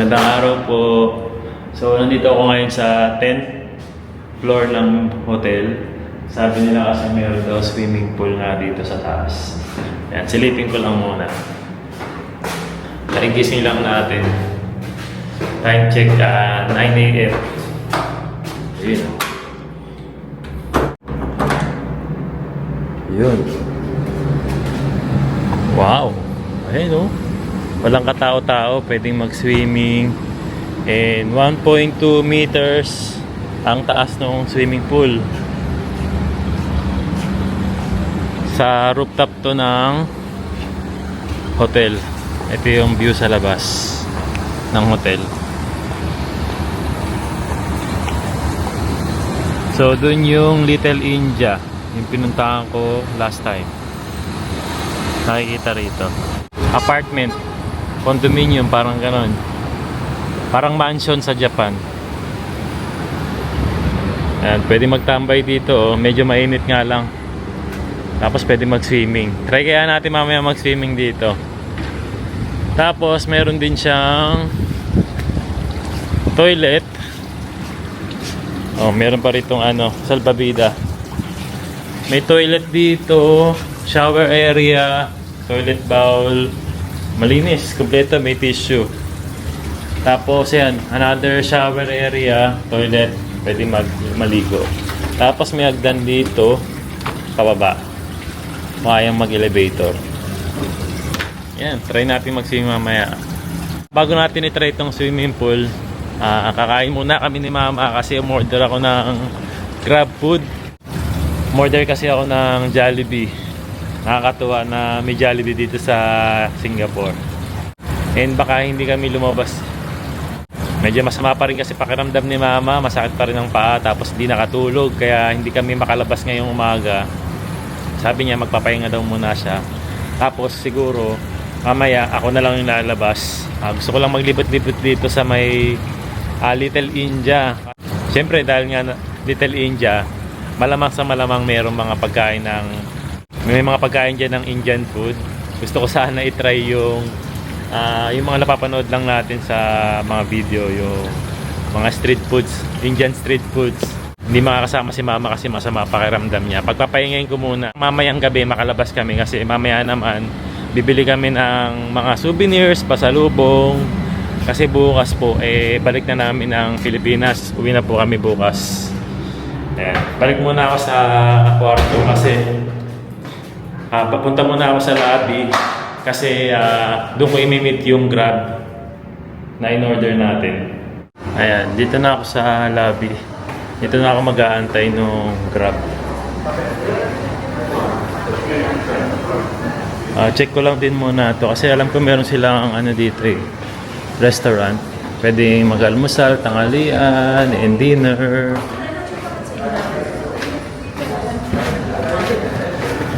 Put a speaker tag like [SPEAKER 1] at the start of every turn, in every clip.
[SPEAKER 1] Magandang araw po. So, nandito ako ngayon sa 10th floor ng hotel. Sabi nila kasi meron daw swimming pool nga dito sa taas. Yan, silipin ko lang muna. Nakigising lang natin. Time check 9 a.m. Ayun. Yun. Wow! Ayun, oh. Walang katao-tao, pwedeng mag-swimming. And 1.2 meters ang taas ng swimming pool. Sa rooftop to ng hotel. Ito yung view sa labas ng hotel. So, dun yung Little India, yung pinuntahan ko last time. Nakikita rito. Apartment, condominium, parang ganon. Parang mansion sa Japan. Ayan, pwede magtambay dito, oh. Medyo mainit nga lang. Tapos pwede mag-swimming. Try kaya natin mamaya mag-swimming dito. Tapos meron din siyang toilet. Oh, meron pa ritong salbabida. May toilet dito, shower area, toilet bowl, malinis, kumpleto, may tissue. Tapos yan, another shower area, toilet, pwede maligo. Tapos may hagdan dito, pababa. Makayang mag-elevator. Yan, try natin mag-swimming mamaya. Bago natin i-try itong swimming pool, kakain muna kami ni Mama kasi umorder ako ng Grab food. Umorder kasi ako ng Jollibee. Nakakatuwa na may Jollibee dito sa Singapore. And baka hindi kami lumabas. Medyo masama pa rin kasi pakiramdam ni Mama. Masakit pa rin ang paa. Tapos hindi nakatulog. Kaya hindi kami makalabas ngayong umaga. Sabi niya magpapahinga daw muna siya. Tapos siguro mamaya ako na lang yung lalabas. Gusto ko lang maglibot-libot dito sa may Little India. Siyempre dahil nga Little India, malamang sa malamang mayroong mga pagkain may mga pagkain dyan ng Indian food. Gusto ko sana itry yung mga napapanood lang natin sa mga video, yung mga street foods, Indian street foods. Hindi makakasama si Mama kasi masama pakiramdam niya. Pagpapahingayin ko muna. Mamayang gabi makalabas kami kasi mamaya naman bibili kami ng mga souvenirs, pasalubong. Kasi bukas po balik na namin ng Pilipinas. Uwi na po kami bukas. Ayan. Balik muna ako sa kwarto kasi papunta muna ako sa lobby kasi doon ko i-meet yung Grab na in-order natin. Ayan, dito na ako sa lobby. Dito na ako mag-aantay ng Grab. Check ko lang din muna to kasi alam ko meron silang dito restaurant. Pwede mag-almusal, tanghalian, and dinner.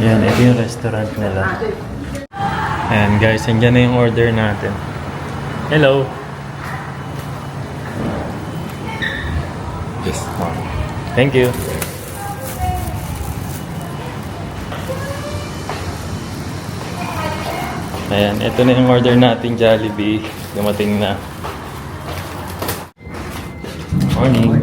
[SPEAKER 1] Yan, ito yung restaurant nila. Ayan guys, andyan na yung order natin. Hello! Yes. Thank you. Ayan, ito na yung order natin, Jollibee. Dumating na. Morning.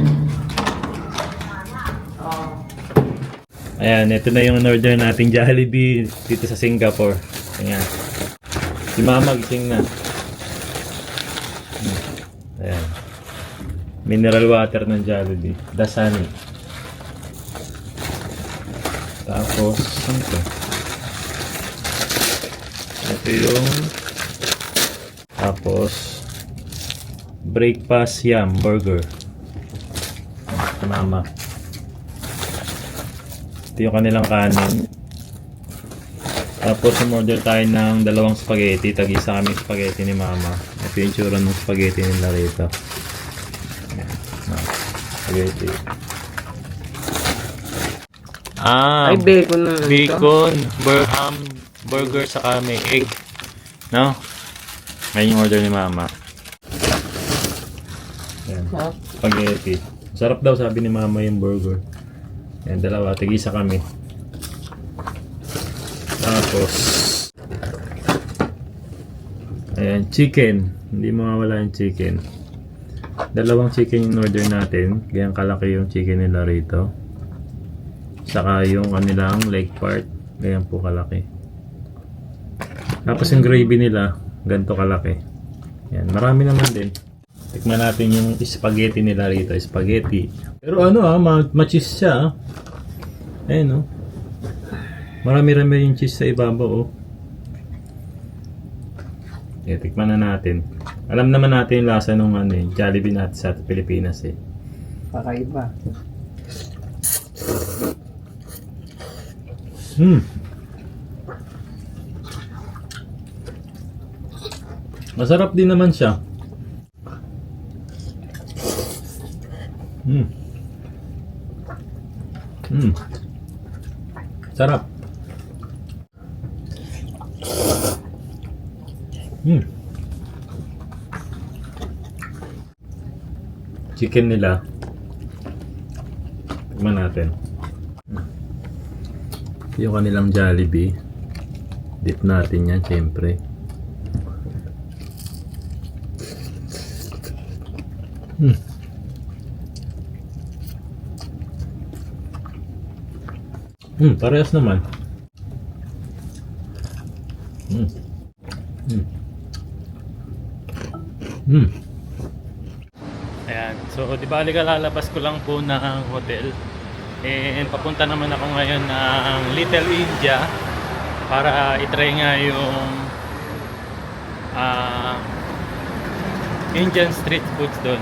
[SPEAKER 1] Ayan, ito na yung order nating Jollibee dito sa Singapore. Ayan. Si Mama gising na. Ayan. Mineral water ng Jollibee. Dasani. Tapos, ano ito? Ito yung tapos breakfast yum burger. Si Mama. Ito yung kanilang kanin. Tapos umorder tayo ng dalawang spaghetti. Tag-isa kaming spaghetti ni Mama. Ito yung tsura ng spaghetti nila rito. Spaghetti.
[SPEAKER 2] Ay, bacon na.
[SPEAKER 1] Bacon, burger, saka may egg. No? Ngayon yung order ni Mama. Yan. Spaghetti. Sarap daw sabi ni Mama yung burger. Yan, dalawa. Tig-isa kami. Tapos Ayan, chicken. Hindi mawawala yung chicken. Dalawang chicken yung order natin. Ganyan kalaki yung chicken nila rito. Saka yung kanilang leg part. Ganyan po kalaki. Tapos yung gravy nila, ganito kalaki. Yan, marami naman din. Tikman natin yung spaghetti nila rito. Spaghetti. Pero ano ma-cheese siya. Ayan Marami-rami yung cheese sa ibabaw tikman na natin. Alam naman natin yung lasa ng Jollibee natin sa Pilipinas
[SPEAKER 2] Kakaiba.
[SPEAKER 1] Masarap din naman siya. Sarap. Chicken nila. Tignan natin. Yung kanilang Jollibee. Dip natin yan, syempre. Parehas naman. Ayan. So, di ba lalabas ko lang po ng hotel. And papunta naman ako ngayon ng Little India para itry nga yung Indian street foods doon.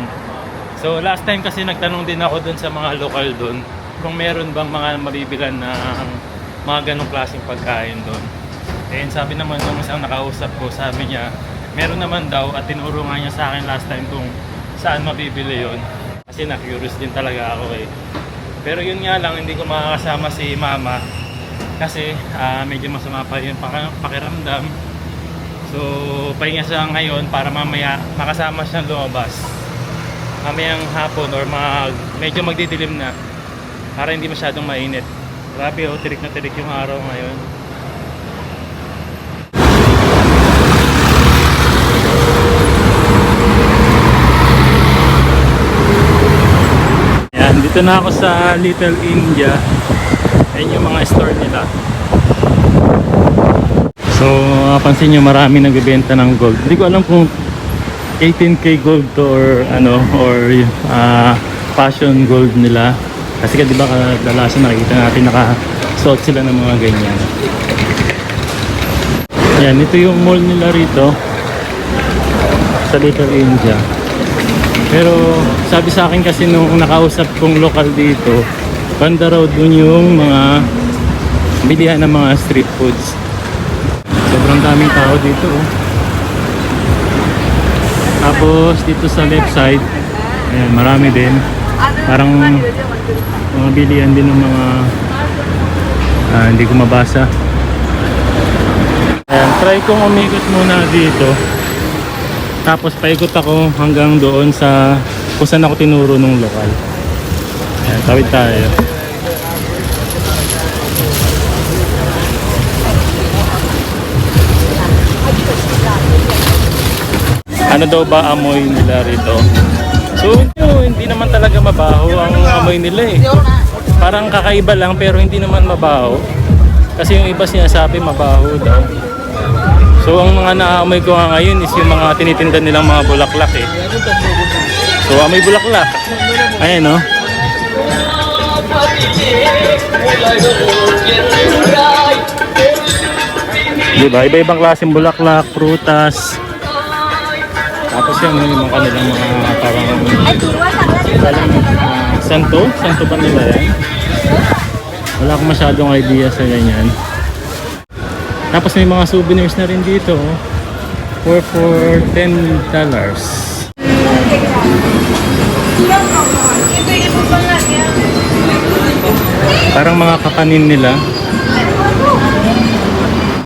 [SPEAKER 1] So, last time kasi nagtanong din ako doon sa mga local doon kung meron bang mga mabibilan na mga ganong klaseng pagkain doon. And sabi naman nung isang nakausap ko, sabi niya meron naman daw at tinuro nga niya sa akin last time kung saan mabibili yon. Kasi na-curious din talaga ako Pero yun nga lang, hindi ko makakasama si mama kasi medyo masama pa yung pakiramdam. So pahinga siya ngayon para mamaya makasama siyang lumabas mamayang hapon or medyo magdidilim na para hindi masyadong mainit. Grabe tirik na tirik yung araw ngayon. Dito na ako sa Little India. Ayan yung mga store nila. So, pansin nyo marami nagbebenta ng gold. Hindi ko alam kung 18K gold to or fashion gold nila. Kasi di ba kadalasan nakikita natin nakasuot sila ng mga ganyan. Ayan, ito yung mall nila rito sa Little India. Pero sabi sa akin kasi nung nakausap kong lokal dito, banda raw dun yung mga bilihan ng mga street foods. Sobrang daming tao dito Tapos dito sa left side, ayan, marami din. Parang mga bilihan din ng mga hindi ko mabasa. Ayan, try kong umikot muna dito. Tapos paikot ako hanggang doon sa kung saan ako tinuro nung lokal. Ayan, tawid tayo. Ano daw ba amoy nila rito? So hindi naman talaga mabaho ang amoy nila Parang kakaiba lang pero hindi naman mabaho. Kasi yung iba sinasabi mabaho daw. So ang mga naamoy ko nga ngayon is yung mga tinitinda nilang mga bulaklak So amoy bulaklak. Ayan Diba? Iba-ibang klaseng bulaklak, prutas. Tapos yung mga kanilang mga parang santo ba nila yan? Wala akong masyadong idea sa ganyan. Tapos may mga souvenirs na rin dito for $10. Parang mga kapanin nila.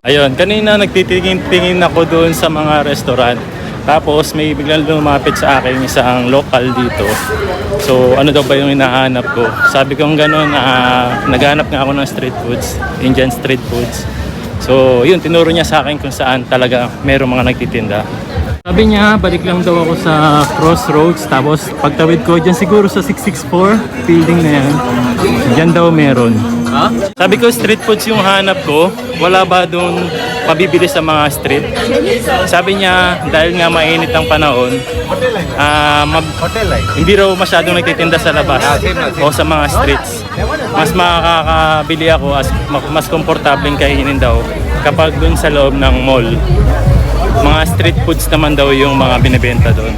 [SPEAKER 1] Ayun, kanina nagtitingin ako doon sa mga restaurant. Tapos may biglang lumapit sa akin isang local dito. So ano daw ba yung hinahanap ko? Sabi ko gano'n, naghanap nga ako ng street foods, Indian street foods. So yun, tinuro niya sa akin kung saan talaga merong mga nagtitinda. Sabi niya, balik lang daw ako sa Crossroads, tapos pagtawid ko dyan siguro sa 664 building na yan, dyan daw meron. Sabi ko, street foods yung hanap ko, wala ba doon mabibili sa mga street? Sabi niya, dahil nga mainit ang panahon, hindi raw masyadong nagtitinda sa labas o sa mga streets. Mas makakabili ako, mas komportableng kainin daw kapag doon sa loob ng mall. Mga street foods naman daw yung mga binibenta doon.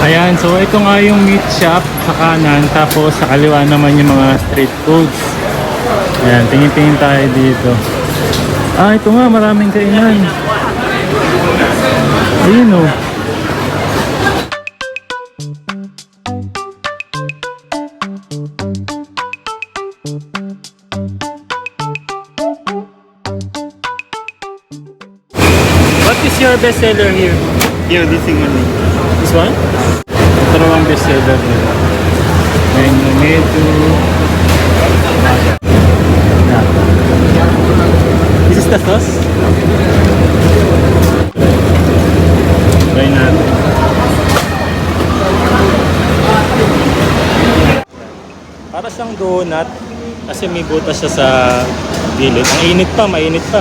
[SPEAKER 1] Ayan, so ito nga yung meat shop sa kanan, tapos sa kaliwa naman yung mga street foods. Ayan, tingin-tingin tayo dito. Ito nga, maraming kainan. Ayun o. What is your best seller here?
[SPEAKER 2] Here, this thing only.
[SPEAKER 1] This one? Ito raw ang best seller nila. Menu medyo... This is the sauce? Try natin. Para siyang donut kasi may butas siya sa gilid. Ang init pa, mainit pa.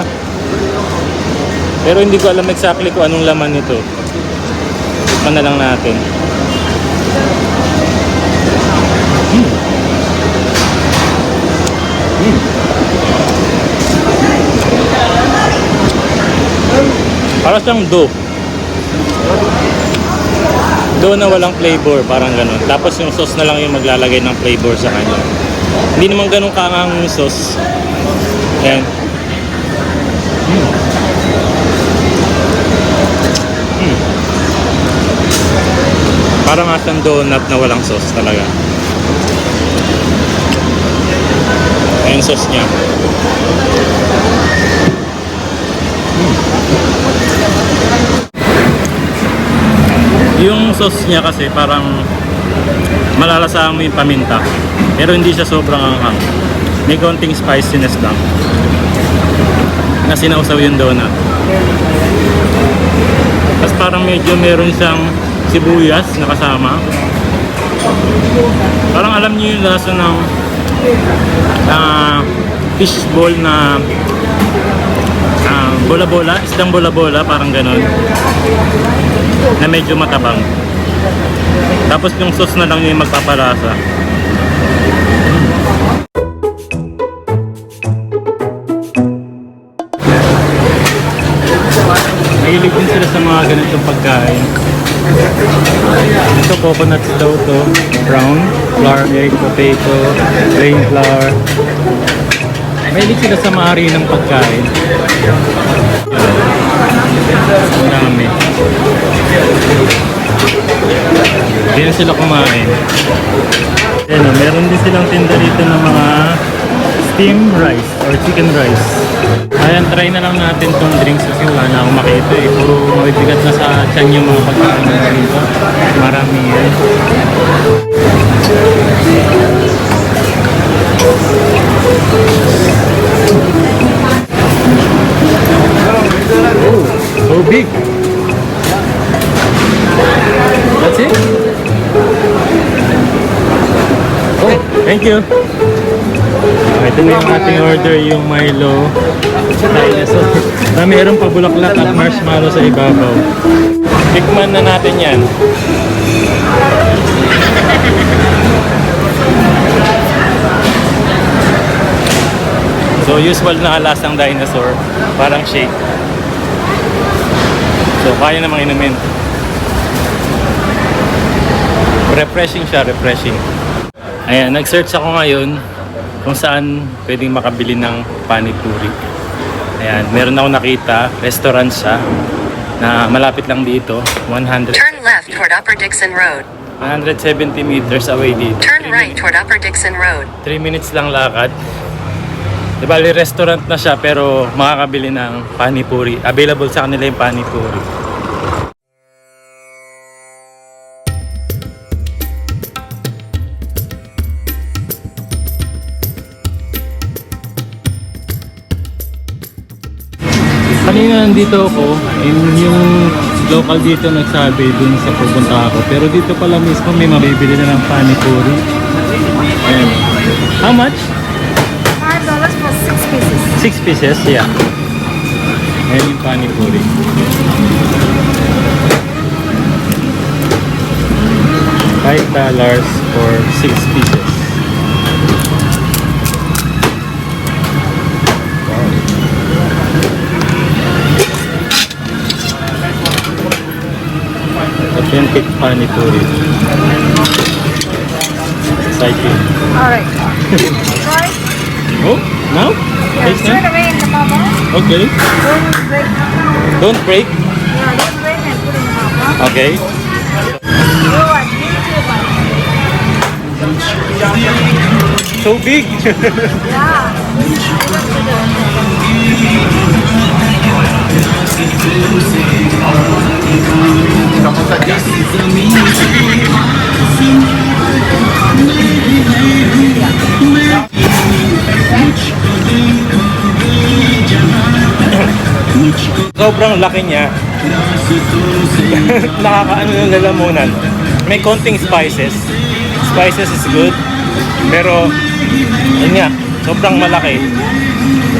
[SPEAKER 1] Pero hindi ko alam exactly kung anong laman nito. Tikman na lang natin. Para siyang dough. Dough na walang flavor, parang ganun. Tapos yung sauce na lang yung maglalagay ng flavor sa kanya. Hindi naman ganun kaangang yung sauce. Ayan. Parang nga siyang donut na walang sauce talaga. Ayan sauce niya. Yung sauce niya kasi parang malalasahan mo yung paminta, pero hindi siya sobrang anghang. May konting spiciness lang na sinausaw yung donut. Tapos parang medyo meron siyang sibuyas na kasama. Parang alam niyo yung lasa ng fish ball na bola-bola, isdang bola-bola, parang ganon, na medyo matabang. Tapos yung sauce na lang yung magpapalasa. Mahilig din sila sa mga ganitong pagkain. Ito coconuts daw to, brown, flour, egg, potato, plain flour. Mahilig sila sa maarinang pagkain. Ang dami. Hindi na sila kumain. Ayan, meron din silang tinda dito ng mga steamed rice or chicken rice. Ayan, try na lang natin tong drinks kasi wala na akong makita eh. Puro mabibigat na sa tiyan yung mga pagkain na dito. Marami yan. Oh, so big. That's it? Oh, thank you. Ito na yung ating order, yung Milo dinosaur. Na mayroong pa bulaklak at marshmallow sa ibabaw. Tikman na natin yan. So usual na lasang dinosaur, parang shake. So kaya namang inumin. Refreshing siya, refreshing. Ayan, nag-search ako ngayon kung saan pwedeng makabili ng panipuri. Ayan, meron ako nakita, restaurant siya na malapit lang dito, 100.
[SPEAKER 3] Turn left toward Upper Dixon Road.
[SPEAKER 1] 170 meters away dito.
[SPEAKER 3] Turn right toward Upper Dixon Road.
[SPEAKER 1] 3 minutes lang lakad. Di bali restaurant na siya pero makakabili ng panipuri. Available sa kanila yung panipuri. Kanina nandito ako, yung local dito nagsabi dun sa pupunta ako. Pero dito pala mismo may mabibili na ng panipuri. Ayan. How much?
[SPEAKER 4] $5 for 6 pieces.
[SPEAKER 1] 6 pieces, yeah. Ayan yung panipuri. $5 for 6 pieces. Authentic panipuri. Exciting.
[SPEAKER 4] Alright. Try.
[SPEAKER 1] Oh, now?
[SPEAKER 4] Yeah,
[SPEAKER 1] Taste
[SPEAKER 4] straight
[SPEAKER 1] na?
[SPEAKER 4] away in the mama.
[SPEAKER 1] Okay.
[SPEAKER 4] Don't break.
[SPEAKER 1] Don't break.
[SPEAKER 4] Yeah, don't break and put in the mama.
[SPEAKER 1] Okay.
[SPEAKER 4] You are beautiful.
[SPEAKER 1] So big.
[SPEAKER 4] Yeah.
[SPEAKER 1] Sobrang laki niya. Nakakaano yung lalamunan. May konting spices. Spices is good. Pero, yun nga, sobrang malaki.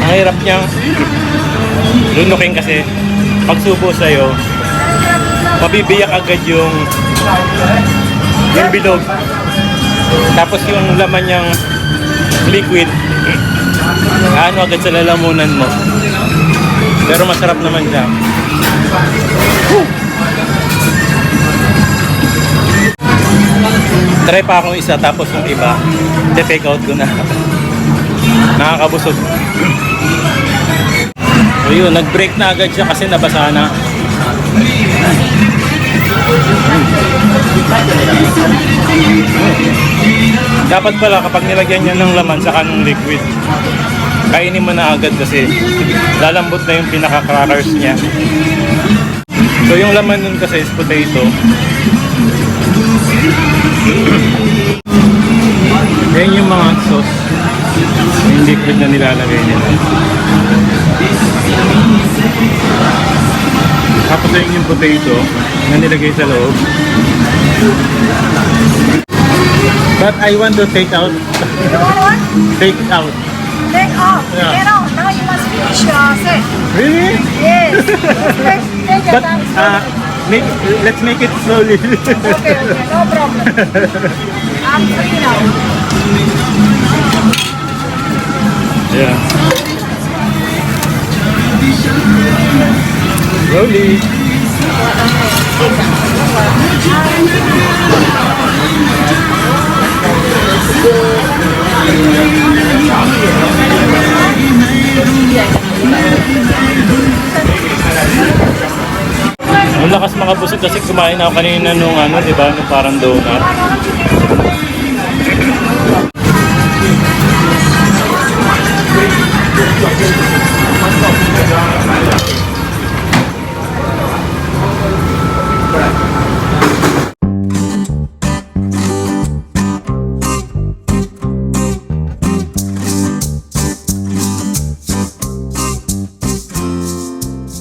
[SPEAKER 1] Ang hirap niyang lunukin kasi pag subo sa'yo, mabibiyak agad yung bilog. Tapos yung laman niyang liquid, ano agad sa lalamunan mo. Pero masarap naman siya. Try pa akong isa tapos yung iba, take out ko na. Nakakabusog. So yun, nag-break na agad siya kasi nabasa na. Dapat pala kapag nilagyan niya ng laman saka ng liquid, kainin mo na agad kasi lalambot na yung pinaka-crackers niya. So yung laman nun kasi is potato. Yan yung mga sauce, yung liquid na nilalagay nila. Tapos yun yung potato na nilagay sa loob. But I want to take out.
[SPEAKER 4] You want one?
[SPEAKER 1] Take out.
[SPEAKER 4] Take off.
[SPEAKER 1] Yeah.
[SPEAKER 4] Get out. Now you must finish your set.
[SPEAKER 1] Really?
[SPEAKER 4] Yes. Take your
[SPEAKER 1] But
[SPEAKER 4] time.
[SPEAKER 1] let's make it slowly.
[SPEAKER 4] Okay, no problem. I'm free now.
[SPEAKER 1] Yeah. Slowly. Ang lakas mga busog kasi kumain ako kanina nung ano, di ba, nung parang donut.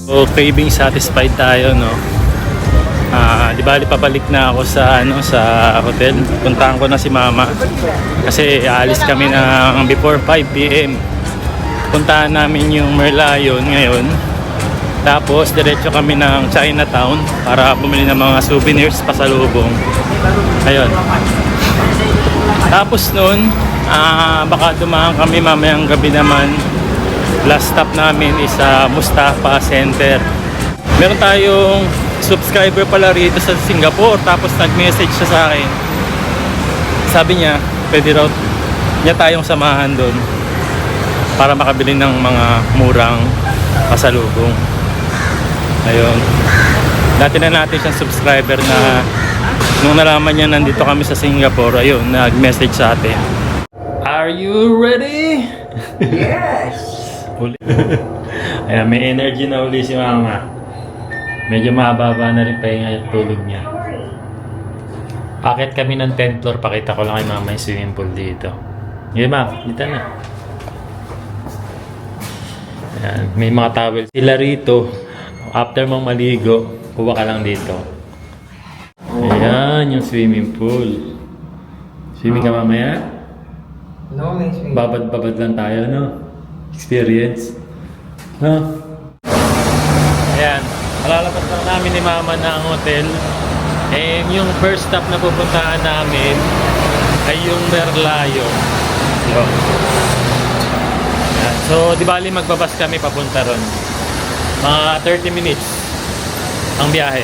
[SPEAKER 1] So, craving satisfied tayo, no? Di bali pabalik na ako sa sa hotel. Puntahan ko na si Mama kasi aalis kami ng before 5 PM. Puntahan namin yung Merlion ngayon. Tapos diretso kami ng Chinatown para bumili ng mga souvenirs pasalubong. Ayun. Tapos noon, baka dumaan kami mamayang gabi naman. Last stop namin is sa Mustafa Center. Meron tayong subscriber pala rito sa Singapore, tapos nag-message siya sa akin. Sabi niya, pwede raw niya tayong samahan doon para makabili ng mga murang pasalubong. Ayun. Dati na natin siyang subscriber na nung nalaman niya nandito kami sa Singapore, ayun, nag-message sa atin. Are you ready?
[SPEAKER 2] Yes!
[SPEAKER 1] Uli. Ayan, may energy na uli si mama. Medyo mababa na rin pahinga yung tulog niya. Pakit kami ng 10th floor. Pakita ko lang kay mama yung swimming pool dito. Sige ma'am, dito na. Ayan, may mga towel sila rito. After mong maligo, kuha ka lang dito. Ayan, yung swimming pool. Swimming ka mamaya?
[SPEAKER 2] No, may swing.
[SPEAKER 1] Babad-babad lang tayo, no? Experience. No? Ayan, malalabas lang namin ni mama ng hotel. And yung first stop na pupuntahan namin ay yung Merlayo. Yun. Ayan. So, di bali magbabas kami papunta ron. Mga 30 minutes ang biyahe.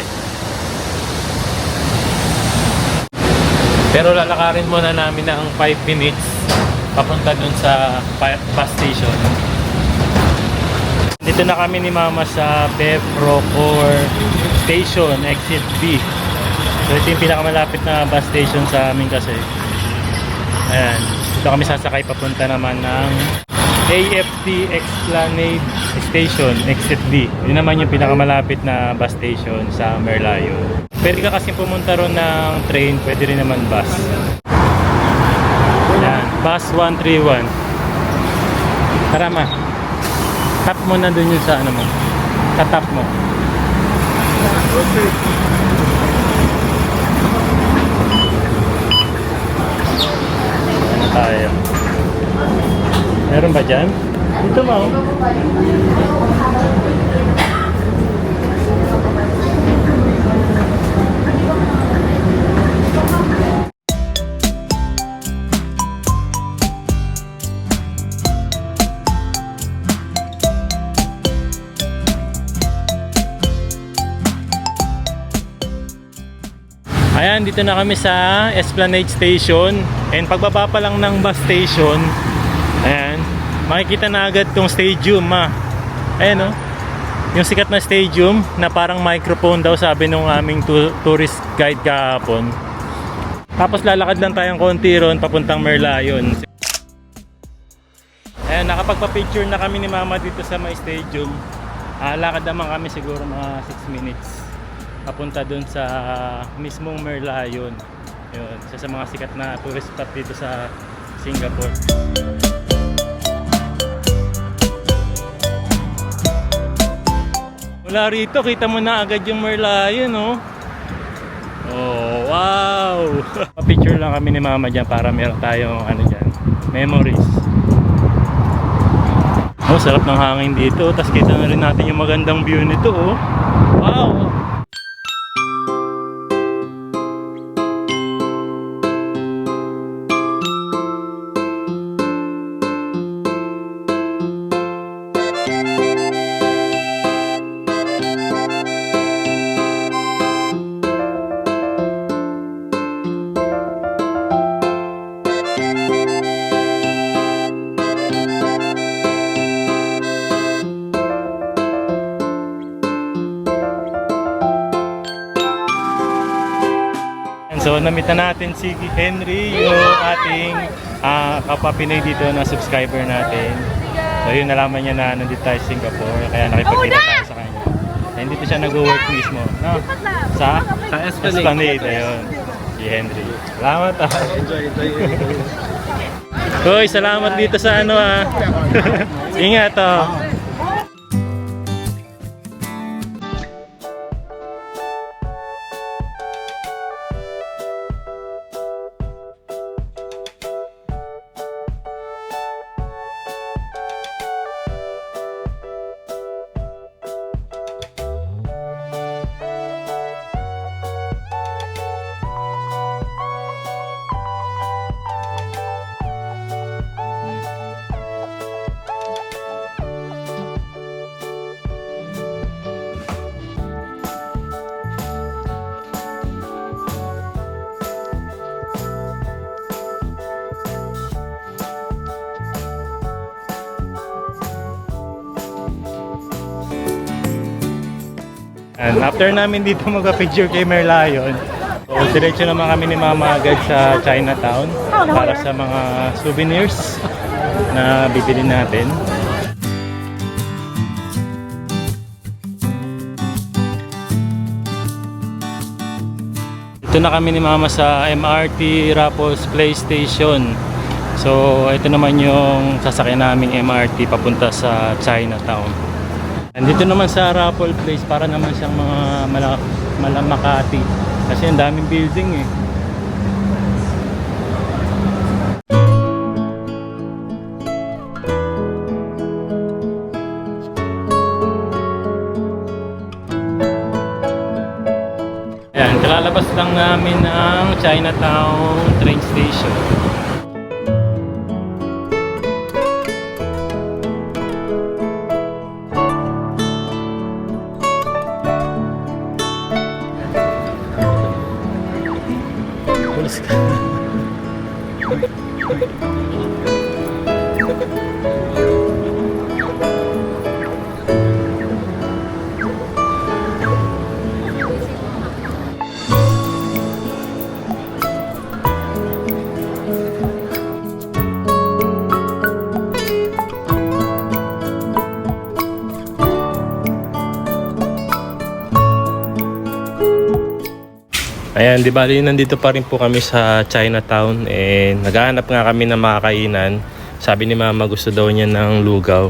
[SPEAKER 1] Pero lalakarin muna namin ng 5 minutes papunta dun sa bus station. Dito na kami ni mama sa Befrocor Station, Exit B. So ito yung pinakamalapit na bus station sa amin kasi. Ayan. Dito kami sasakay papunta naman ng AFT Esplanade Station, Exit D. Yun naman yung pinakamalapit na bus station sa Merlayo. Pwede ka kasi pumunta ron ng train, pwede rin naman bus. Yan, bus 131. Tara ma. Tap mo na dun yung sa ano mo. Tatap mo. Ano tayo? Meron ba dyan? Dito mo. Ayan, dito na kami sa Esplanade Station. And pagbaba pa lang ng bus station, ayan, makikita na agad tong stadium, ma. Ayan, oh. Yung sikat na stadium na parang microphone daw, sabi nung aming tourist guide kahapon. Tapos lalakad lang tayong konti ron papuntang Merlayon. Ayan, nakapagpa-picture na kami ni mama dito sa may stadium. Lakad naman kami siguro mga 6 minutes papunta dun sa mismong Merlayon. Yun, isa sa mga sikat na tourist spot dito sa Singapore. Mula rito, kita mo na agad yung Merlayon, no? Oh, wow! Pa-picture lang kami ni mama dyan para meron tayong ano dyan, memories. Oh, sarap ng hangin dito. Tapos kita na rin natin yung magandang view nito, oh. Wow! So, namita natin si Henry, yung ating kapwa Pinoy dito na subscriber natin. So, yun, nalaman niya na nandito tayo sa Singapore, kaya nakipagkita tayo sa kanya. And dito siya nag-work mismo, no? Sa Esplanade, ayun, si Henry. Salamat,
[SPEAKER 2] Enjoy.
[SPEAKER 1] Hoy, salamat dito sa ano, Ingat, And after namin dito magpa-picture kay Merlayon, so diretso naman kami ni mama agad sa Chinatown para sa mga souvenirs. na bibili natin. Ito na kami ni Mama sa MRT Raffles PlayStation. So ito naman yung sasakyan naming MRT papunta sa Chinatown. Andito naman sa Raffles Place, para naman siyang mga Makati kasi ang daming building eh. Ayan, kalalabas lang namin ng Chinatown train station. Pulis ka. Ayan, di bali nandito pa rin po kami sa Chinatown and naghahanap nga kami ng makakainan. Sabi ni Mama gusto daw niya ng lugaw.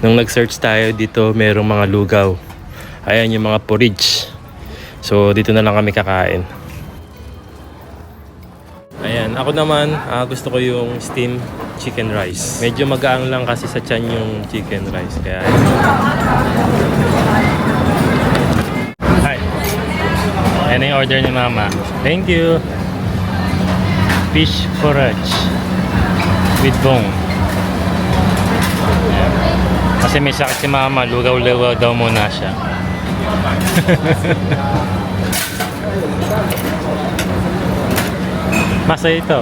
[SPEAKER 1] Nung nag-search tayo dito, merong mga lugaw. Ayan yung mga porridge. So dito na lang kami kakain. Ayan, ako naman gusto ko yung steamed chicken rice. Medyo magaang lang kasi sa tiyan yung chicken rice. Kaya ayan yung order ni Mama. Thank you. Fish porridge with bone. Ayan. Kasi may sakit si Mama, lugaw-lugaw daw muna siya. Masaya ito.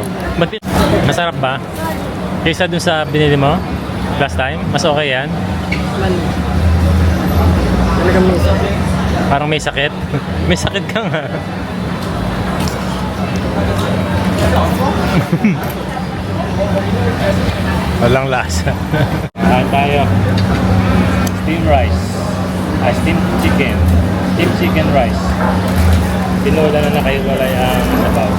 [SPEAKER 1] Masarap ba? Kaysa dun sa binili mo last time? Mas okay yan?
[SPEAKER 2] Talagang may sakit.
[SPEAKER 1] Parang may sakit? May sakit ka nga. Walang lasa. Kain tayo. Steam rice. Steamed chicken. Steamed chicken rice. Pinula na nakahiwalay ang sabaw.